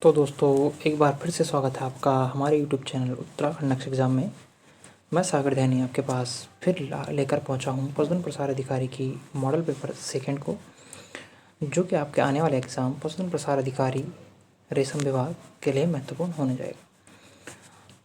तो दोस्तों एक बार फिर से स्वागत है आपका हमारे YouTube channel Uttarakhand next exam में। मैं सागर ध्यानी आपके पास फिर लेकर पहुंचा हूं पशुधन प्रसार अधिकारी की मॉडल पेपर सेकंड को, जो कि आपके आने वाले एग्ज़ाम पशुधन प्रसार अधिकारी रेशम विभाग के लिए महत्वपूर्ण होने जाएगा।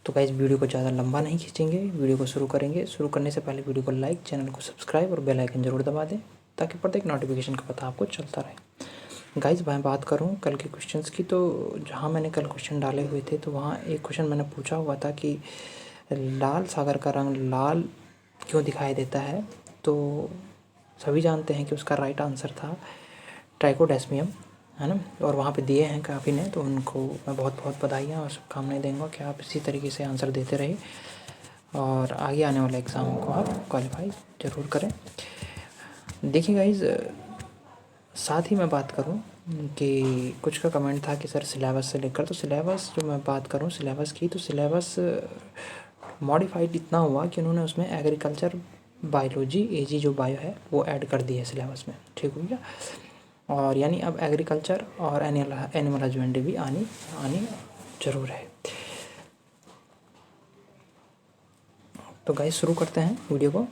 तो गाइस वीडियो को ज़्यादा लंबा नहीं खींचेंगे, वीडियो को शुरू करेंगे। शुरू करने से पहले वीडियो को लाइक, चैनल को सब्सक्राइब और बेल आइकन जरूर दबा दें ताकि प्रत्येक नोटिफिकेशन का पता आपको चलता रहे। गाइस मैं बात करूं कल के क्वेश्चंस की, तो जहां मैंने कल क्वेश्चन डाले हुए थे तो वहां एक क्वेश्चन मैंने पूछा हुआ था कि लाल सागर का रंग लाल क्यों दिखाई देता है। तो सभी जानते हैं कि उसका राइट आंसर था ट्राइकोडेस्मियम, है ना। और वहाँ पे दिए हैं काफ़ी ने, तो उनको मैं बहुत बहुत बधाइयाँ और शुभकामनाएं दूंगा कि आप इसी तरीके से आंसर देते रहे और आगे आने वाले एग्ज़ाम को आप क्वालिफाई ज़रूर करें। देखिए गाइज, साथ ही मैं बात करूं कि कुछ का कमेंट था कि सर सिलेबस से लेकर, तो सिलेबस जो मैं बात करूं सिलेबस की, तो सिलेबस मॉडिफाइड इतना हुआ कि उन्होंने उसमें एग्रीकल्चर बायोलॉजी एजी जो बायो है वो ऐड कर दी है सिलेबस में, ठीक हो गया। और यानी अब एग्रीकल्चर और एनिमल हस्बेंड्री भी आनी ज़रूर है। तो गाइस शुरू करते हैं वीडियो को।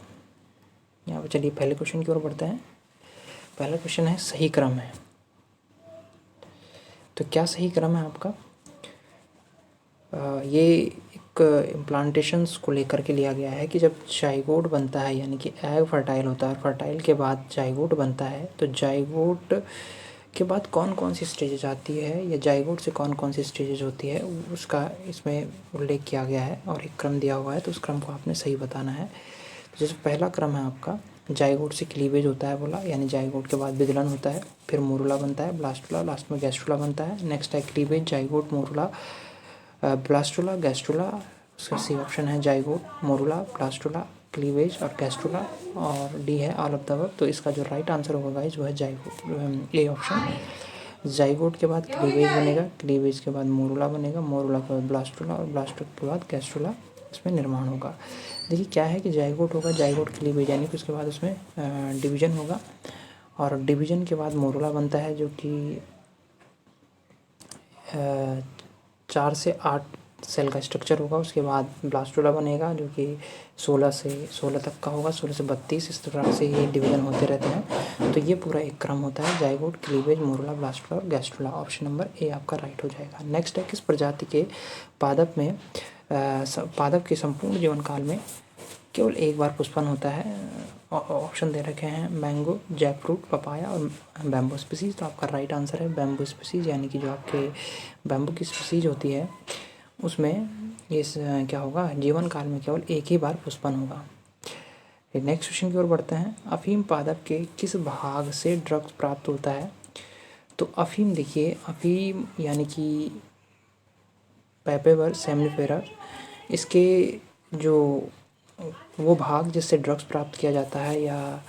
यहाँ पर चलिए पहले क्वेश्चन की ओर बढ़ते हैं। पहला क्वेश्चन है सही क्रम है। तो क्या सही क्रम है आपका? ये एक इम्प्लांटेशंस को लेकर के लिया गया है कि जब जाइगोट बनता है, यानी कि एग फर्टाइल होता है और फर्टाइल के बाद जाइगोट बनता है, तो जाइगोट के बाद कौन कौन सी स्टेजेज आती है या जाइगोट से कौन कौन सी स्टेजेज होती है, उसका इसमें उल्लेख किया गया है और एक क्रम दिया हुआ है। तो उस क्रम को आपने सही बताना है। तो जैसे पहला क्रम है आपका, जाइगोट से क्लीवेज होता है बोला, यानी जाइगोट के बाद विदलन होता है, फिर मोरुला बनता है, ब्लास्टुला, लास्ट में गैस्ट्रुला बनता है। नेक्स्ट है cleavage, zygote, morula, blastula, gastrula. उसका सी ऑप्शन है जाइगोट, मोरुला, ब्लास्टुला, क्लीवेज और गैस्ट्रुला, और डी है ऑल ऑफ द अबव। तो इसका जो राइट आंसर होगा गाइस वो है जाइगोट, ए ऑप्शन। जाइगोट के बाद क्लीवेज बनेगा, क्लीवेज के बाद मोरुला बनेगा, मोरुला के बाद ब्लास्टुला और ब्लास्टुला के बाद गैस्ट्रुला इसमें निर्माण होगा। देखिए क्या है कि जाइगोट होगा, जाइगोट क्लीवेज, यानी कि उसके बाद उसमें डिवीजन होगा और डिवीजन के बाद मोरुला बनता है, जो कि 4 से 8 सेल का स्ट्रक्चर होगा। उसके बाद ब्लास्टुला बनेगा, जो कि 16 से 16 तक का होगा, 16 से 32, इस तरह से ये डिवीजन होते रहते हैं। तो ये पूरा एक क्रम होता है, जाइगोट, क्लीवेज, मोरुला, ब्लास्टुला और गैस्ट्रुला। ऑप्शन नंबर ए आपका राइट हो जाएगा। नेक्स्ट है किस प्रजाति के पादप में पादप के संपूर्ण जीवन काल में केवल एक बार पुष्पन होता है। ऑप्शन दे रखे हैं मैंगो, जैकफ्रूट, पपाया और बैम्बू स्पीसीज। तो आपका राइट आंसर है बैम्बू स्पीसीज, यानी कि जो आपके बैम्बू की स्पीसीज होती है उसमें इस क्या होगा, जीवन काल में केवल एक ही बार पुष्पन होगा। नेक्स्ट क्वेश्चन की ओर बढ़ते हैं। अफीम पादप के किस भाग से ड्रग्स प्राप्त होता है? तो अफीम, देखिए अफीम यानी कि पेपेवर सेमनिफेरा, इसके जो वो भाग जिससे ड्रग्स प्राप्त किया जाता है या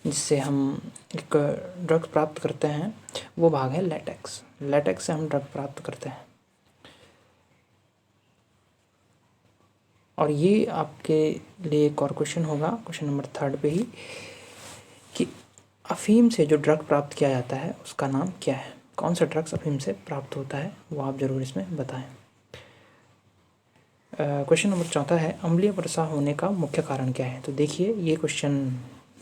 जिससे हम एक ड्रग्स प्राप्त करते हैं, वो भाग है लेटेक्स। लेटेक्स से हम ड्रग प्राप्त करते हैं। और ये आपके लिए एक और क्वेश्चन होगा, क्वेश्चन नंबर 3 पे ही, कि अफीम से जो ड्रग प्राप्त किया जाता है उसका नाम क्या है? कौन सा ड्रग्स अफीम से प्राप्त होता है वो आप ज़रूर इसमें बताएं। क्वेश्चन नंबर 4 है अम्लीय वर्षा होने का मुख्य कारण क्या है? तो देखिए ये क्वेश्चन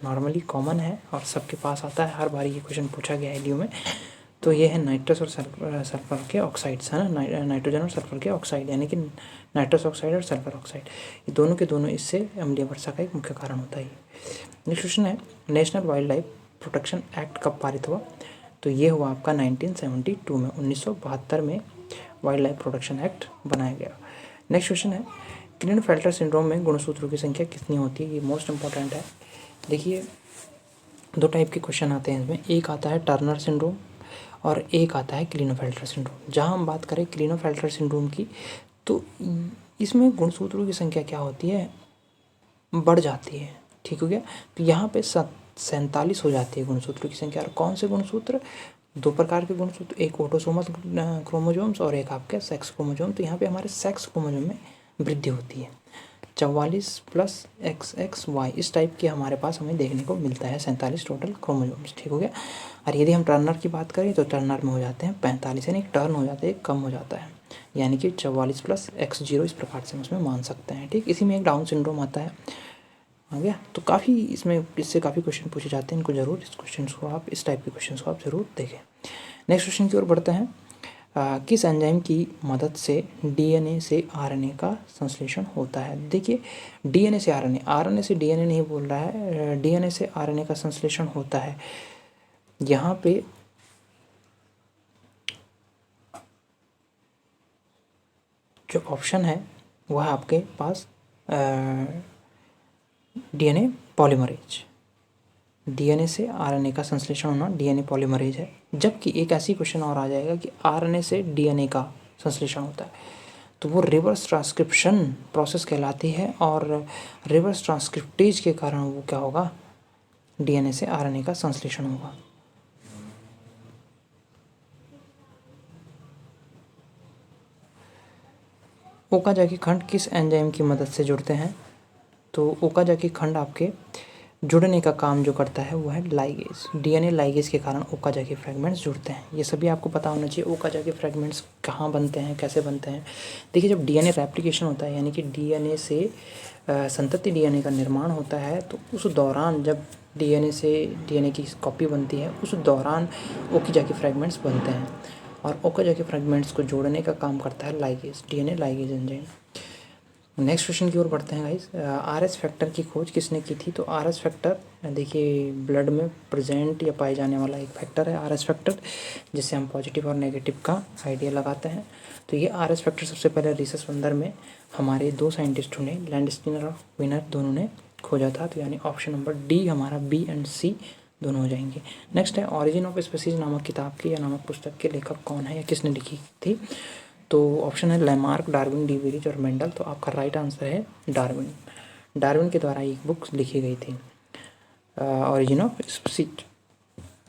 नॉर्मली कॉमन है और सबके पास आता है, हर बार ये क्वेश्चन पूछा गया है डी में। तो ये है नाइट्रस और सल्फर के ऑक्साइड्स, है ना, नाइट्रोजन और सल्फर के ऑक्साइड, यानी कि नाइट्रस ऑक्साइड और सल्फर ऑक्साइड, ये दोनों के दोनों इससे अम्लीय वर्षा का एक मुख्य कारण होता है। नेक्स्ट क्वेश्चन है national wild life protection act कब पारित हुआ? तो ये हुआ आपका 1972 में, 1972 में वाइल्ड लाइफ प्रोटेक्शन एक्ट बनाया गया। नेक्स्ट क्वेश्चन है क्लिनेफेल्टर सिंड्रोम में गुणसूत्रों की संख्या कितनी होती है? ये मोस्ट इंपॉर्टेंट है। देखिए 2 टाइप के क्वेश्चन आते हैं इसमें, एक आता है टर्नर सिंड्रोम और एक आता है क्लिनेफेल्टर सिंड्रोम। जहां हम बात करें क्लिनेफेल्टर सिंड्रोम की, तो इसमें गुणसूत्रों की संख्या क्या होती है, बढ़ जाती है, ठीक हो गया। तो यहाँ पे 47 हो जाती है गुणसूत्रों की संख्या। और कौन से गुणसूत्र? 2 प्रकार के गुणसूत्र, एक ऑटोसोमल क्रोमोजोम्स और एक आपके सेक्स क्रोमोजोम। तो यहाँ पे हमारे सेक्स क्रोमोजोम में वृद्धि होती है। 44 प्लस XXY इस टाइप के हमारे पास हमें देखने को मिलता है 47 टोटल क्रोमोसोम्स। ठीक हो गया। और यदि हम टर्नर की बात करें तो टर्नर में हो जाते हैं 45, यानी टर्न हो जाते हैं, कम हो जाता है, यानी कि 44 प्लस X0 इस प्रकार से हम उसमें मान सकते हैं। ठीक, इसी में एक डाउन सिंड्रोम आता है। आ गया। तो काफ़ी इससे काफ़ी क्वेश्चन पूछे जाते हैं, इनको जरूर इस क्वेश्चन को आप इस टाइप के क्वेश्चन को आप जरूर देखें। नेक्स्ट क्वेश्चन की ओर बढ़ते हैं। किस एंजाइम की मदद से DNA से RNA का संश्लेषण होता है? देखिए DNA से RNA से DNA नहीं बोल रहा है, DNA से RNA का संश्लेषण होता है। यहाँ पे जो ऑप्शन है वह आपके पास DNA पॉलीमरेज, DNA से RNA का संश्लेषण होना DNA पॉलीमरेज है। जबकि एक ऐसी क्वेश्चन और आ जाएगा कि RNA से DNA का संश्लेषण होता है, तो वो रिवर्स ट्रांसक्रिप्शन प्रोसेस कहलाती है, और रिवर्स ट्रांसक्रिप्टेज के कारण वो क्या होगा, DNA से RNA का संश्लेषण होगा। ओकाजाकी खंड किस एंजाइम की मदद से जुड़ते हैं? तो ओकाजाकी खंड आपके जुड़ने का काम जो करता है वो है लाइगेज। DNA लाइगेज के कारण ओकाजाकी फ्रेगमेंट्स जुड़ते हैं। ये सभी आपको पता होना चाहिए। ओकाजाकी फ्रेगमेंट्स कहाँ बनते हैं, कैसे बनते हैं? देखिए जब DNA रेप्लिकेशन होता है, यानी कि DNA से संतति DNA का निर्माण होता है, तो उस दौरान जब DNA से DNA की कॉपी बनती है, उस दौरान ओकाजाकी फ्रेगमेंट्स बनते हैं, और ओकाजाकी फ्रेगमेंट्स को जोड़ने का काम करता है ligase, DNA ligase enzyme. Next question की ओर बढ़ते हैं गाइस। RS फैक्टर की खोज किसने की थी? तो RS फैक्टर देखिए ब्लड में प्रेजेंट या पाए जाने वाला एक फैक्टर है RS फैक्टर, जिससे हम पॉजिटिव और नेगेटिव का आइडिया लगाते हैं। तो ये RS फैक्टर सबसे पहले रिसर्च वंडर में हमारे 2 साइंटिस्टों ने, लैंडस्टीनर और विनर दोनों ने खोजा था। तो यानी ऑप्शन नंबर डी हमारा B एंड C दोनों हो जाएंगे। नेक्स्ट है ऑरिजिन ऑफ स्पीसीज नामक किताब की या नामक पुस्तक के लेखक कौन है या किसने लिखी थी? तो ऑप्शन है लैमार्क, डार्विन, डी वेरिज और मेंडल। तो आपका राइट आंसर है डार्विन। डार्विन के द्वारा एक बुक लिखी गई थी, origin of species.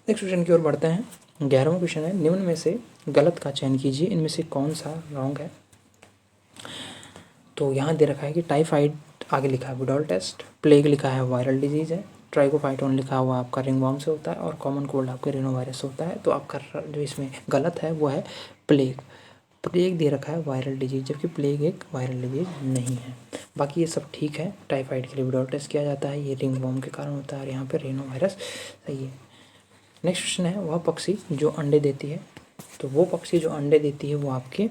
Next question की ओर बढ़ते हैं। 11वां क्वेश्चन है, निम्न में से गलत का चयन कीजिए, इनमें से कौन सा रॉन्ग है? तो यहाँ दे रखा है कि टाइफाइड आगे लिखा है विडॉल टेस्ट, प्लेग लिखा है वायरल डिजीज़ है, ट्राइकोफाइटोन लिखा हुआ आपका रिंगवॉर्म से होता है, और कॉमन कोल्ड आपके रिनोवायरस होता है। तो आपका जो इसमें गलत है वो है प्लेग। प्लेग दे रखा है वायरल डिजीज, जबकि प्लेग एक वायरल डिजीज नहीं है। बाकी ये सब ठीक है। टाइफाइड के लिए विडॉल टेस्ट किया जाता है, ये रिंगवॉर्म के कारण होता है, और यहाँ पे रिनोवायरस सही है। नेक्स्ट क्वेश्चन है, वह पक्षी जो अंडे देती है? तो वो पक्षी जो अंडे देती है वो आपके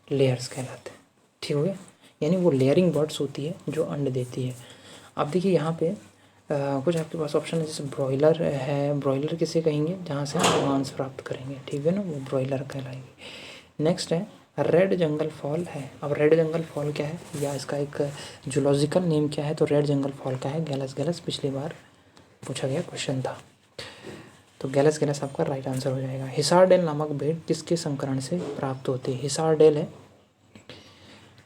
लेयर्स कहलाते हैं। ठीक हो गया, यानी वो लेयरिंग बर्ड्स होती है जो अंडे देती है। अब देखिए यहाँ पे कुछ आपके पास ऑप्शन है, जैसे ब्रॉयलर है। ब्रॉयलर किसे कहेंगे? जहाँ से हम मांस प्राप्त करेंगे, ठीक है ना, वो ब्रॉयलर कहलाएगी। नेक्स्ट है रेड जंगल फॉल है। अब रेड जंगल फॉल क्या है, या इसका एक जूलॉजिकल नेम क्या है? तो रेड जंगल फॉल का है गैलस गैलस, पिछली बार पूछा गया क्वेश्चन था। तो गैलस गैलस आपका राइट आंसर हो जाएगा। हिसारडेल नामक भेड़ किसके संकरण से प्राप्त होती है? हिसारडेल है।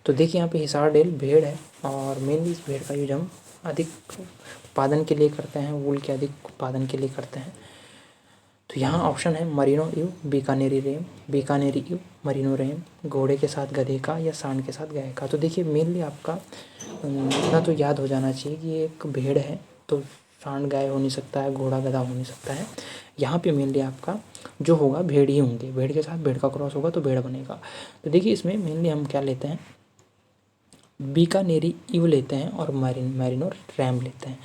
तो देखिए यहाँ पे हिसारडेल भेड़ है, और मेनली इस भेड़ का यूज हम अधिक उत्पादन के लिए करते हैं, वूल के अधिक उत्पादन के लिए करते हैं। तो यहाँ ऑप्शन है मरीनो इव, बीकानेरी रेम, बीकानेरी इव, मरीनो रेम, घोड़े के साथ गधे का या सांड के साथ गाय का। तो देखिए मेनली आपका इतना तो याद हो जाना चाहिए कि ये एक भेड़ है, तो सांड गाय हो नहीं सकता है, घोड़ा गधा हो नहीं सकता है। यहाँ पे मेनली आपका जो होगा भेड़ ही होंगे, भेड़ के साथ भेड़ का क्रॉस होगा तो भेड़ बनेगा। तो देखिए इसमें मेनली हम क्या लेते हैं, बीकानेरी इव लेते हैं, और मैरिनो रैम लेते हैं।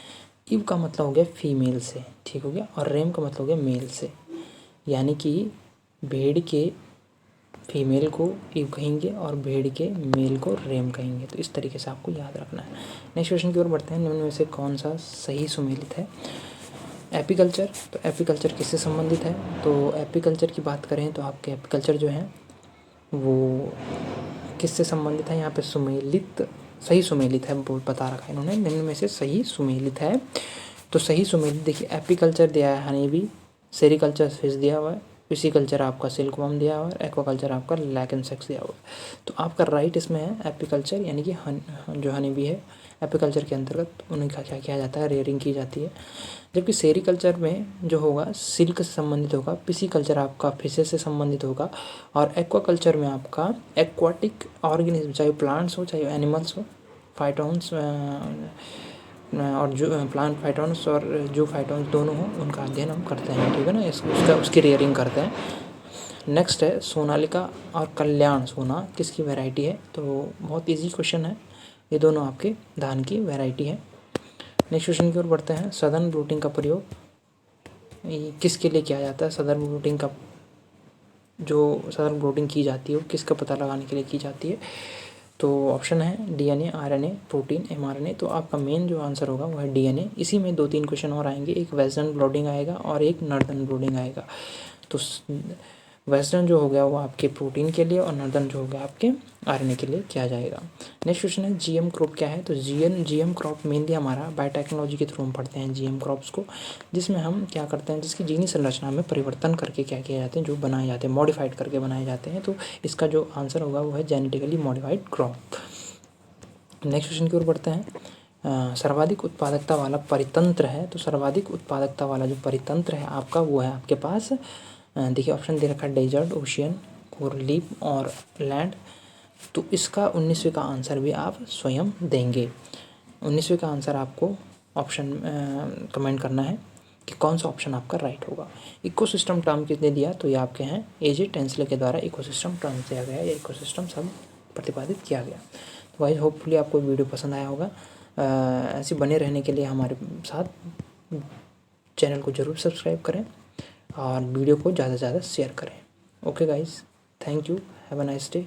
इव का मतलब हो गया फीमेल से, ठीक हो गया, और रैम का मतलब हो गया मेल से, यानी कि भेड़ के फीमेल को इव कहेंगे और भेड़ के मेल को रैम कहेंगे। तो इस तरीके से आपको याद रखना है। नेक्स्ट क्वेश्चन की ओर बढ़ते हैं। निम्न में से कौन सा सही सुमेलित है? एपीकल्चर। तो एपीकल्चर किससे संबंधित है? तो एपीकल्चर की बात करें तो आपके एपीकल्चर जो है वो किससे संबंधित है? यहाँ पे सुमेलित, सही सुमेलित है वो बता रखा है इन्होंने, निम्न में से सही सुमेलित है। तो सही सुमेलित देखिए एपीकल्चर दिया है हनी बी, सेरिकल्चर फिश दिया हुआ है, पिसीकल्चर आपका सिल्कवर्म दिया हुआ है और एक्वाकल्चर आपका लैक इंसेक्ट्स दिया हुआ है। तो आपका राइट इसमें है एपिकल्चर, यानी कि जो हनी बी है एपिकल्चर के अंतर्गत उन्हें क्या किया जाता है, रेयरिंग की जाती है। जबकि सेरीकल्चर में जो होगा सिल्क से संबंधित होगा, पिसीकल्चर आपका फिशेस से संबंधित होगा और एक्वाकल्चर में आपका एक्वाटिक ऑर्गेनिज्म, चाहे प्लांट्स हो चाहे एनिमल्स हो, फाइटोन्स और जो प्लांट फाइटोन्स और जो फाइटोन्स दोनों हो, उनका अध्ययन हम करते हैं, ठीक है ना, उसकी रेयरिंग करते हैं। नेक्स्ट है सोनालिका और कल्याण सोना किसकी वैरायटी है, तो बहुत इजी क्वेश्चन है, ये दोनों आपके धान की वैरायटी है। नेक्स्ट क्वेश्चन की ओर बढ़ते हैं। सदर्न ब्रूटिंग का प्रयोग किसके लिए किया जाता है, सदर्न ब्रूटिंग का जो सदर्न ब्रूटिंग की जाती है वो किसका पता लगाने के लिए की जाती है, तो ऑप्शन है डीएनए, आरएनए, प्रोटीन, एमआरएनए। तो आपका मेन जो आंसर होगा वो है डीएनए। इसी में 2-3 क्वेश्चन और आएंगे, एक वेस्टर्न ब्लॉटिंग आएगा और एक नॉर्दर्न ब्लॉटिंग आएगा। तो वेस्टर्न जो हो गया वो आपके प्रोटीन के लिए और नॉर्दर्न जो हो गया आपके आरएनए के लिए किया जाएगा। नेक्स्ट क्वेश्चन है जीएम क्रॉप क्या है, तो जीएम क्रॉप मेनली हमारा बायोटेक्नोलॉजी के थ्रू हम पढ़ते हैं जीएम क्रॉप्स को, जिसमें हम क्या करते हैं, जिसकी जीनी संरचना में परिवर्तन करके क्या किए जाते हैं, जो बनाए जाते हैं, मॉडिफाइड करके बनाए जाते हैं। तो इसका जो आंसर होगा वो है genetically modified crop. Next question की ओर बढ़ते हैं। सर्वाधिक उत्पादकता वाला परितंत्र है, तो सर्वाधिक उत्पादकता वाला जो परितंत्र है आपका वो है आपके पास, देखिए ऑप्शन दे रखा है डेजर्ट, ओशियन, कोरल लीफ और लैंड। तो इसका 19वें का आंसर भी आप स्वयं देंगे। 19वें का आंसर आपको ऑप्शन कमेंट करना है कि कौन सा ऑप्शन आपका राइट होगा। इकोसिस्टम टर्म किसने दिया, तो ये आपके हैं एजे टेंसले के द्वारा इकोसिस्टम टर्म दिया गया या इकोसिस्टम सब प्रतिपादित किया गया। तो भाई होपफुली आपको वीडियो पसंद आया होगा। ऐसे बने रहने के लिए हमारे साथ चैनल को ज़रूर सब्सक्राइब करें और वीडियो को ज़्यादा से ज़्यादा शेयर करें। Okay guys, thank you, have a nice day.